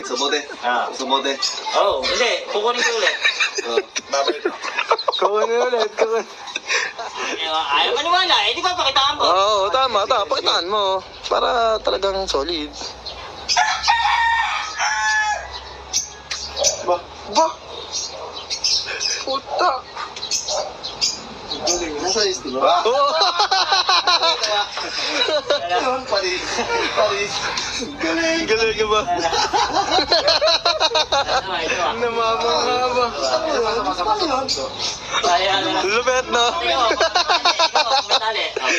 Sa bote. Ah. Sa bote. Oo, hindi. Kukunin ko ulit. Babalik ko. Kukunin ulit, kukunin. Ayaw maniwala, eh. Di ba pakitaan mo? Oo, tama. Pakitaan mo. Para talagang solid. Ba? Puta! Nasa is, di ba? Oo! Paris. Galing ka ba? Namamanga ba? Lupet, no?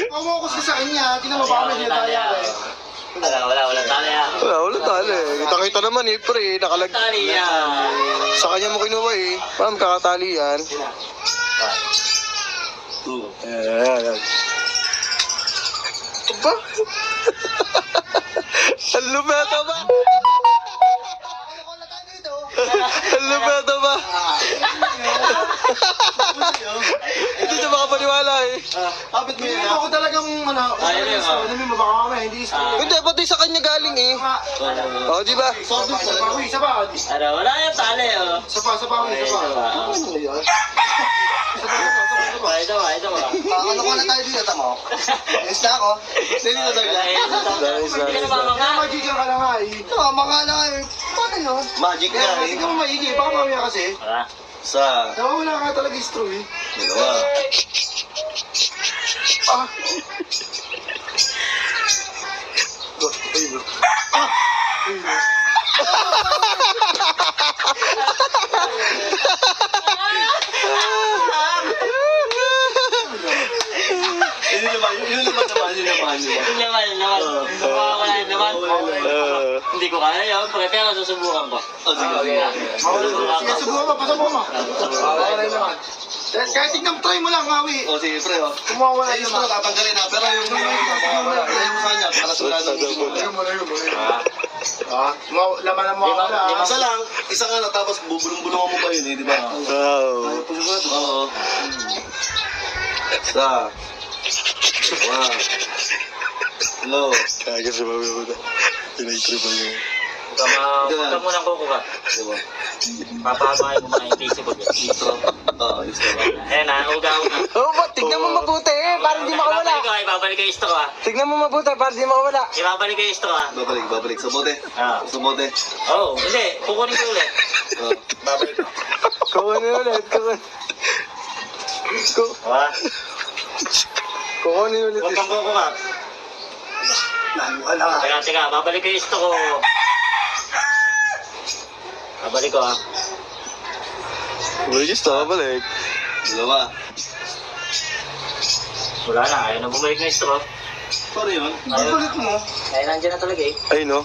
Kumokus ka sa kanya, tingnan mo ba may daya eh. Wala tali yan. Wala tali. Kita naman eh, pre. Tali yan. Sa kanya mo kinuha eh. Paano kakatali yan? Ayan. Aba? Ang lupeto ba? Ang lupeto ba? Hindi siya makapaniwala eh. Kapit mo yun. Ako talagang ano mo baka kami, hindi isko. Hindi, pati sa kanya galing eh. O, di ba? Isa pa. Wala yung tali, oh. Isa pa. Ito ba? Ano ko na tayo dito, tamo? Yes na ako. Hindi na talaga. Hindi ka namamanga. Magic ka lang nga eh. Namamanga na eh. Paano yun? Magic na eh. Hindi ka mo maigi. Baka mamaya kasi. Wala. Sa? Nawawala ka talaga yung straw eh. Dalawa. Yun naman. Hindi ko kaya yun. Pero susubukan ko. Sige, subukan mo. Pasubukan mo. Kahit tignan, try mo lang, Mawi. O, sige, pre, o. Kumawala yun naman. Tatanggalin na, pero yung mo sa kanya, para sigurado. Laman mo ako na. Isa lang, isang ano, tapos bubulong-bulungan mo pa yun, eh, di ba? Oo. Isa. Wow. Hello. Kaya sa babi mo na. Pinag-tripan niya. Huwag ka munang kukuha. Diba? Papamahay mo mga indisi ko dyan. Oo, gusto ko. Ayan na, uga-uga. Oo, tignan mo mabuti eh, para hindi makawala. Ibabalik ko yung stock ah. Tignan mo mabuti, para hindi makawala. Ibabalik ko yung stock ah. Babalik. Sa bote. Sa bote. Oo, hindi. Kukunin ko ulit. Babalik. Kukunin ulit, kukunin ulit. Huwag kang kukuha. Wala ka. Teka, babalik ko yung stock ko. Babalik ko ah. Gusto, balik. Dalawa. Wala na, ayaw na bumalik ng stock. Sorry yun. Balik mo. Kaya nandiyan na talaga eh. Ay, no?